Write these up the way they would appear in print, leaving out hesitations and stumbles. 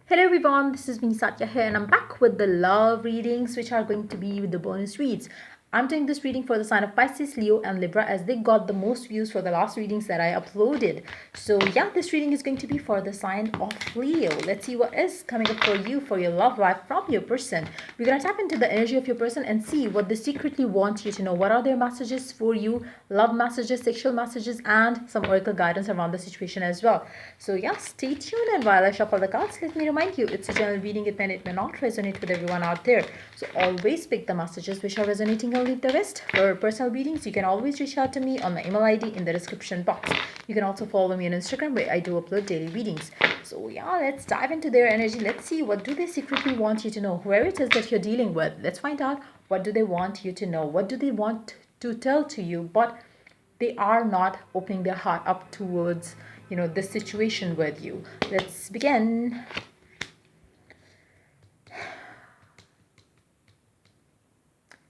Hello everyone, this is me Satya here and I'm back with the love readings which are going to be with the bonus reads. I'm doing this reading for the sign of Pisces, Leo and Libra as they got the most views for the last readings that I uploaded. So yeah, this reading is going to be for the sign of Leo. Let's see what is coming up for you for your love life from your person. We're going to tap into the energy of your person and see what they secretly want you to know. What are their messages for you? Love messages, sexual messages and some oracle guidance around the situation as well. So yeah, stay tuned and while I shuffle the cards, let me remind you, it's a general reading. It may not resonate with everyone out there. So always pick the messages which are resonating and leave the rest. For personal readings, you can always reach out to me on my email ID in the description box. You can also follow me on Instagram where I do upload daily readings. So yeah, let's dive into their energy. Let's see what do they secretly want you to know. Whoever it is that you're dealing with, let's find out what do they want you to know. What do they want to tell to you, but they are not opening their heart up towards this situation with you. Let's begin.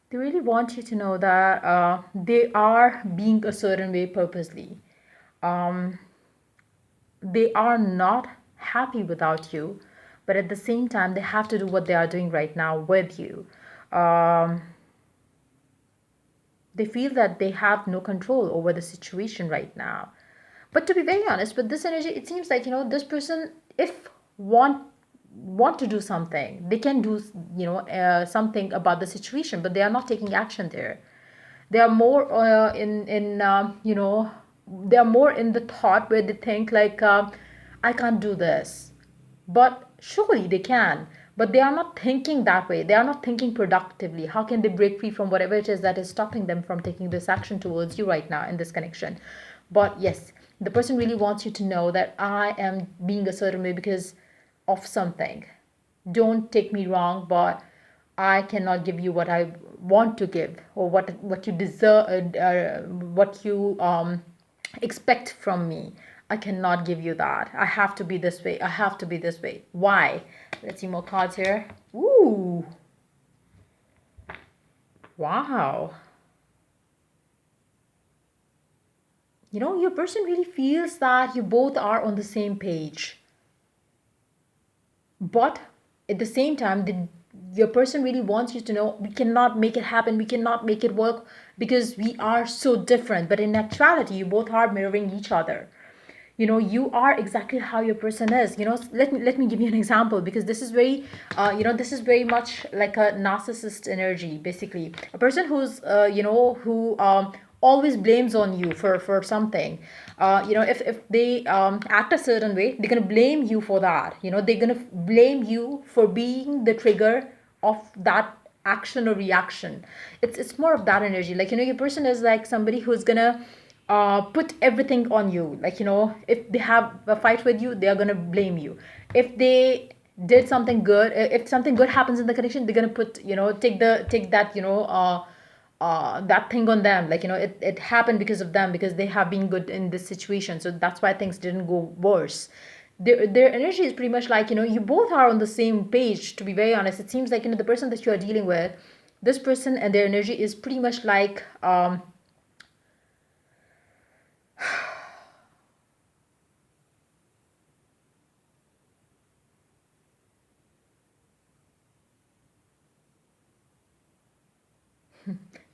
They really want you to know that they are being a certain way purposely. um, they are not happy without you, but at the same time they have to do what they are doing right now with you. um, they feel that they have no control over the situation right now. But to be very honest, with this energy, it seems like this person, if want to do something, they can do something about the situation, but they are not taking action there. They are more in they are more in the thought where they think like, I can't do this, but surely they can. But they are not thinking that way. They are not thinking productively. How can they break free from whatever it is that is stopping them from taking this action towards you right now in this connection? But yes, the person really wants you to know that I am being a certain way because of something. Don't take me wrong, but I cannot give you what I want to give, or what you deserve, what you expect from me. I cannot give you that. I have to be this way. I have to be this way. Why? Let's see more cards here. Ooh. Wow. Your person really feels that you both are on the same page. But at the same time, your person really wants you to know we cannot make it happen. We cannot make it work because we are so different. But in actuality, you both are mirroring each other. You are exactly how your person is. Let me give you an example, because this is very this is very much like a narcissist energy. Basically, a person who always blames on you for something. If they act a certain way, they're gonna blame you for that. They're gonna blame you for being the trigger of that action or reaction. It's more of that energy. Like, your person is like somebody who's gonna put everything on you. Like, if they have a fight with you, they are gonna blame you. If they did something good, if something good happens in the connection, they're gonna put, take that, that thing on them. Like, it happened because of them, because they have been good in this situation, so that's why things didn't go worse. Their energy is pretty much like, you both are on the same page. To be very honest, it seems like, the person that you are dealing with, this person and their energy is pretty much like,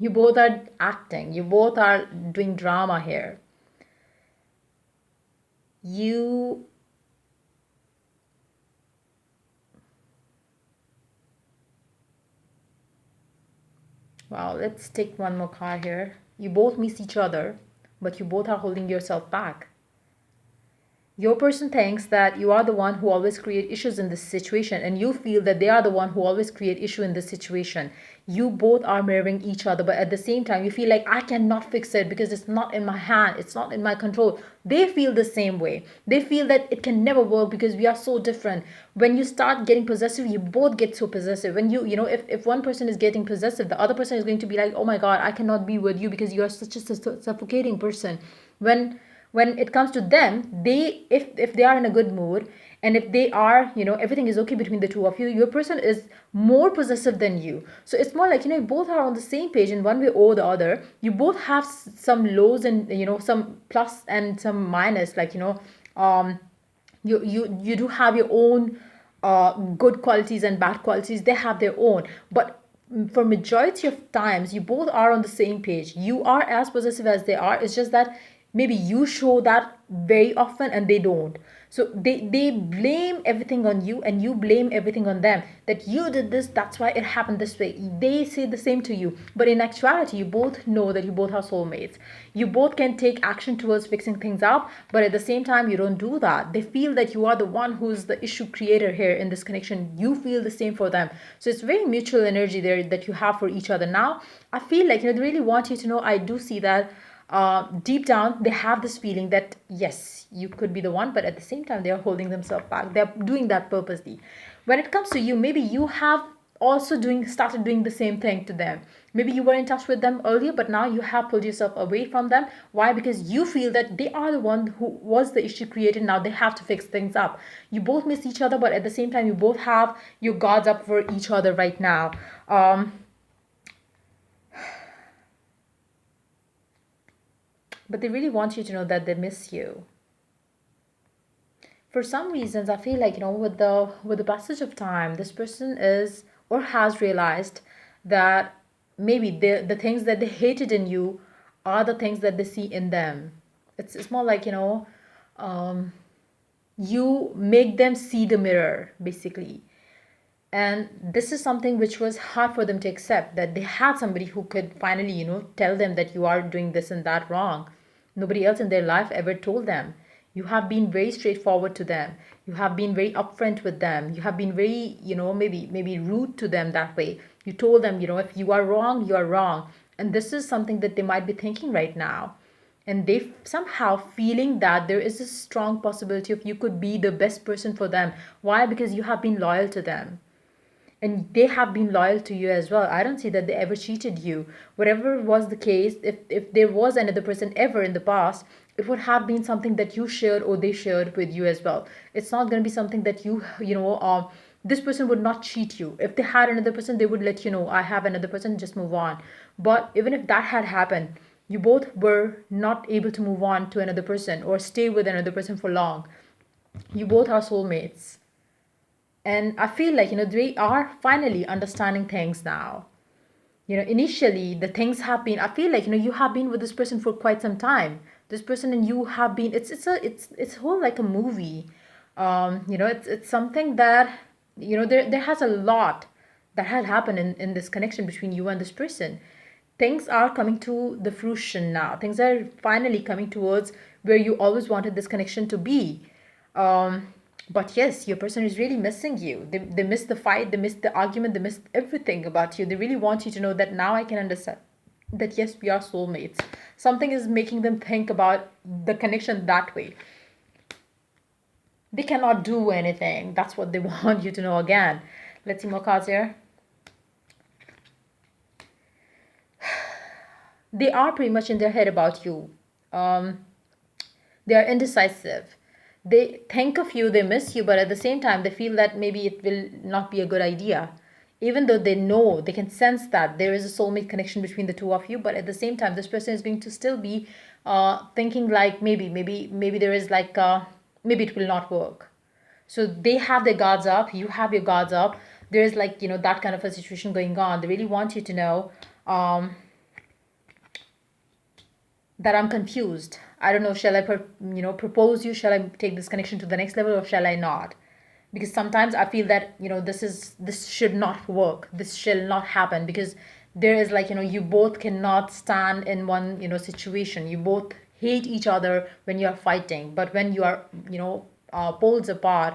you both are acting, you both are doing drama here. You Wow, let's take one more card here. You both miss each other, but you both are holding yourself back. Your person thinks that you are the one who always create issues in this situation, and you feel that they are the one who always create issue in this situation. You both are mirroring each other, but at the same time you feel like, I cannot fix it because it's not in my hand, it's not in my control. They feel the same way. They feel that it can never work because we are so different. When you start getting possessive, you both get so possessive. When if one person is getting possessive, the other person is going to be like, oh my god, I cannot be with you because you are such a suffocating person. When it comes to them, they if they are in a good mood, and if they are, everything is okay between the two of you, your person is more possessive than you. So it's more like, you both are on the same page in one way or the other. You both have some lows and, some plus and some minus. Like, um you do have your own good qualities and bad qualities, they have their own. But for majority of times, you both are on the same page. You are as possessive as they are. It's just that maybe you show that very often and they don't. So they blame everything on you and you blame everything on them, that you did this, that's why it happened this way. They say the same to you, but in actuality you both know that you both are soulmates. You both can take action towards fixing things up, but at the same time you don't do that. They feel that you are the one who's the issue creator here in this connection. You feel the same for them. So it's very mutual energy there that you have for each other. Now I feel like, they really want you to know, I do see that deep down they have this feeling that yes, you could be the one, but at the same time they are holding themselves back. They're doing that purposely. When it comes to you, maybe you have also started doing the same thing to them. Maybe you were in touch with them earlier, but now you have pulled yourself away from them. Why? Because you feel that they are the one who was the issue created. Now they have to fix things up. You both miss each other, but at the same time you both have your guards up for each other right now. But they really want you to know that they miss you. For some reasons, I feel like, with the passage of time, this person is or has realized that maybe the things that they hated in you are the things that they see in them. It's more like, you make them see the mirror, basically. And this is something which was hard for them to accept, that they had somebody who could finally, tell them that you are doing this and that wrong. Nobody else in their life ever told them. You have been very straightforward to them. You have been very upfront with them. You have been very, maybe rude to them that way. You told them, if you are wrong, you are wrong. And this is something that they might be thinking right now. And they somehow feeling that there is a strong possibility of you could be the best person for them. Why? Because you have been loyal to them and they have been loyal to you as well. I don't see that they ever cheated you. Whatever was the case, if there was another person ever in the past, it would have been something that you shared or they shared with you as well. It's not going to be something that this person would not cheat you. If they had another person, they would let you know, I have another person, just move on. But even if that had happened, you both were not able to move on to another person or stay with another person for long. You both are soulmates. And I feel like, they are finally understanding things now. Initially the things have been, I feel like, you have been with this person for quite some time. This person and you have been, it's whole like a movie. It's something that, there has a lot that had happened in this connection between you and this person. Things are coming to the fruition now. Things are finally coming towards where you always wanted this connection to be. But yes, your person is really missing you. They miss the fight, they miss the argument, they miss everything about you. They really want you to know that now I can understand that yes, we are soulmates. Something is making them think about the connection that way. They cannot do anything. That's what they want you to know again. Let's see more cards here. They are pretty much in their head about you. They are indecisive. They think of you, they miss you, but at the same time they feel that maybe it will not be a good idea. Even though they know, they can sense that there is a soulmate connection between the two of you, but at the same time this person is going to still be thinking like maybe there is like maybe it will not work. So they have their guards up, you have your guards up. There is like, that kind of a situation going on. They really want you to know that I'm confused. I don't know, shall I propose you, shall I take this connection to the next level, or shall I not? Because sometimes I feel that, this should not work, this shall not happen, because there is like, you both cannot stand in one, situation. You both hate each other when you are fighting, but when you are, poles apart,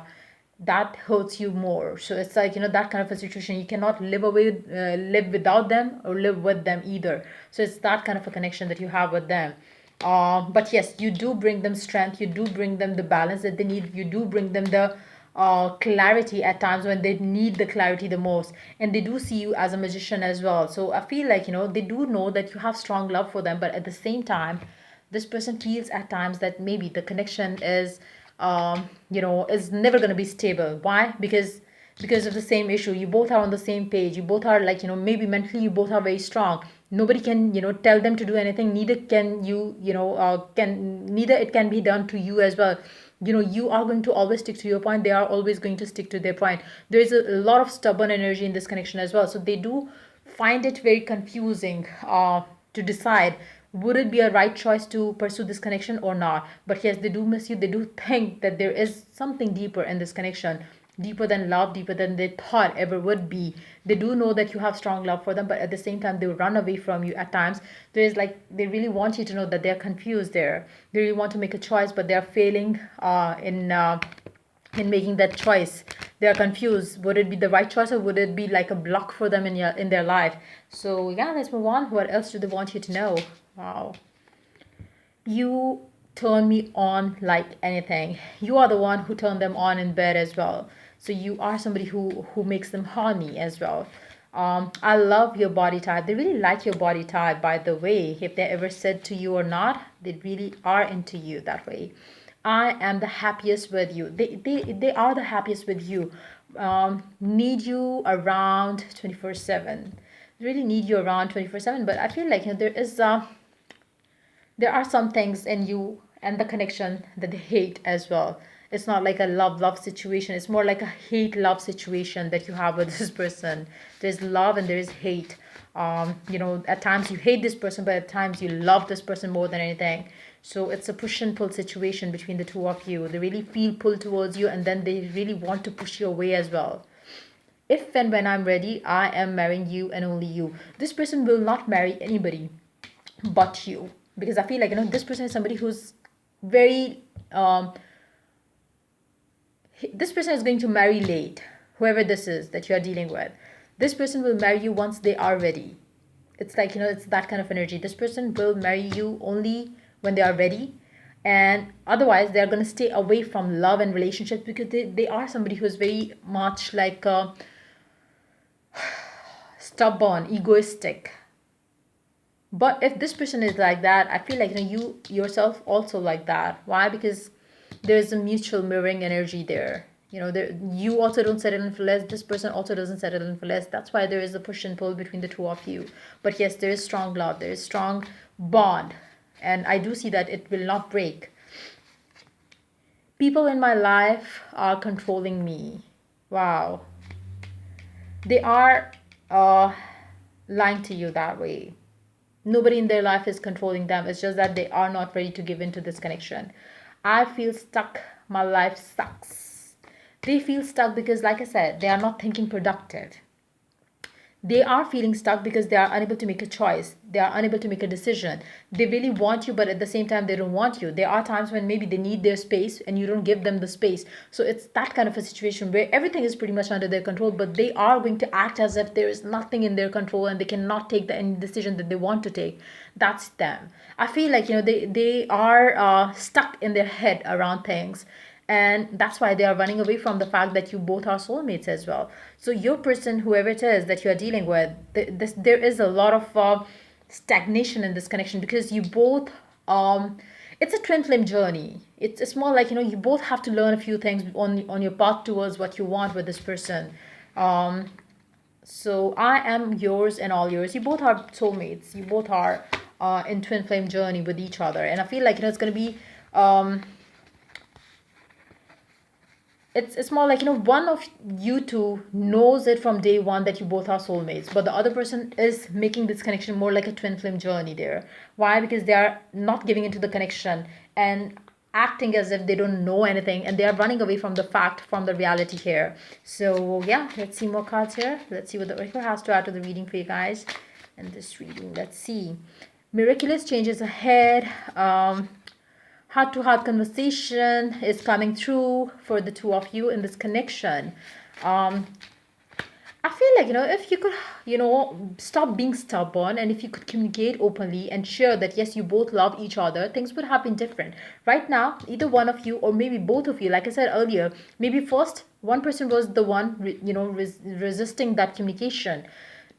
that hurts you more. So it's like, that kind of a situation. You cannot live without them or live with them either. So it's that kind of a connection that you have with them. But yes, you do bring them strength, you do bring them the balance that they need, you do bring them the clarity at times when they need the clarity the most. And they do see you as a magician as well. So I feel like, they do know that you have strong love for them, but at the same time this person feels at times that maybe the connection is is never going to be stable. Why? Because of the same issue. You both are on the same page. You both are like, maybe mentally you both are very strong. Nobody can, tell them to do anything. Neither can you, can neither it can be done to you as well. you are going to always stick to your point, they are always going to stick to their point. There is a lot of stubborn energy in this connection as well, so they do find it very confusing to decide would it be a right choice to pursue this connection or not. But yes, they do miss you, they do think that there is something deeper in this connection, deeper than love, deeper than they thought ever would be. They do know that you have strong love for them, but at the same time they run away from you at times. There's like they really want you to know that they're confused there. They really want to make a choice, but they're failing in making that choice. They are confused. Would it be the right choice, or would it be like a block for them in their life? So yeah, let's move on. What else do they want you to know? Wow. You turn me on like anything. You are the one who turned them on in bed as well. So you are somebody who makes them horny as well. I love your body type. They really like your body type, by the way. If they ever said to you or not, they really are into you that way. I am the happiest with you. They are the happiest with you. Need you around 24/7. Really need you around 24/7. But I feel like there are some things in you and the connection that they hate as well. It's not like a love situation, it's more like a hate love situation that you have with this person. There's love and there is hate. At times you hate this person, but at times you love this person more than anything. So it's a push and pull situation between the two of you. They really feel pulled towards you, and then they really want to push you away as well. If and when I'm ready, I am marrying you and only you. This person will not marry anybody but you, because I feel like this person is somebody who's very this person is going to marry late. Whoever this is that you are dealing with, this person will marry you once they are ready. It's like it's that kind of energy. This person will marry you only when they are ready, and otherwise they are going to stay away from love and relationships, because they are somebody who is very much like stubborn, egoistic. But if this person is like that, I feel like you yourself also like that. Why? Because there's a mutual mirroring energy there. You also don't settle in for less. This person also doesn't settle in for less. That's why there is a push and pull between the two of you. But yes, there is strong love. There is strong bond, and I do see that it will not break. People in my life are controlling me. Wow. They are lying to you that way. Nobody in their life is controlling them. It's just that they are not ready to give into this connection. I feel stuck. My life sucks. They feel stuck because, like I said, they are not thinking productive. They are feeling stuck because they are unable to make a choice. They are unable to make a decision. They really want you, but at the same time, they don't want you. There are times when maybe they need their space and you don't give them the space. So it's that kind of a situation where everything is pretty much under their control, but they are going to act as if there is nothing in their control and they cannot take any decision that they want to take. That's them. I feel like, they are stuck in their head around things, and that's why they are running away from the fact that you both are soulmates as well. So your person, whoever it is that you are dealing with, there is a lot of stagnation in this connection, because you both it's a twin flame journey. It's more like you both have to learn a few things on your path towards what you want with this person. So I am yours and all yours. You both are soulmates. You both are in twin flame journey with each other, and I feel like it's going to be it's more like one of you two knows it from day one that you both are soulmates, but the other person is making this connection more like a twin flame journey there. Why? Because they are not giving into the connection and acting as if they don't know anything, and they are running away from the fact, from the reality here. So yeah, let's see more cards here. Let's see what the oracle has to add to the reading for you guys. And this reading, let's see. Miraculous changes ahead. Heart-to-heart conversation is coming through for the two of you in this connection. I feel like if you could stop being stubborn, and if you could communicate openly and share that yes, you both love each other, things would have been different. Right now, either one of you or maybe both of you, like I said earlier, maybe first one person was the one resisting that communication.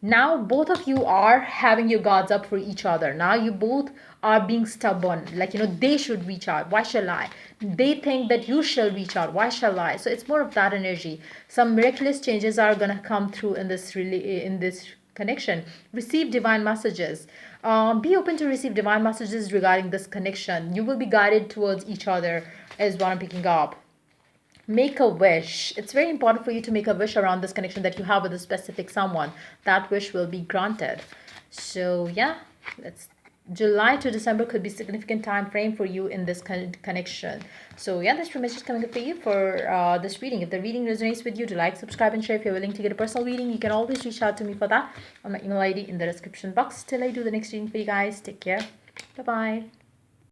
Now both of you are having your guards up for each other. Now you both are being stubborn, like they should reach out, why shall I? They think that you shall reach out, why shall I? So it's more of that energy. Some miraculous changes are gonna come through in this connection. Receive divine messages. Be open to receive divine messages regarding this connection. You will be guided towards each other, is what I'm picking up. Make a wish. It's very important for you to make a wish around this connection that you have with a specific someone. That wish will be granted. So yeah, let's July to December could be significant time frame for you in this connection. So yeah, that's message coming up for you for this reading. If the reading resonates with you, do like, subscribe, and share. If you're willing to get a personal reading, you can always reach out to me for that on my email ID in the description box. Till I do the next reading for you guys, take care. Bye bye.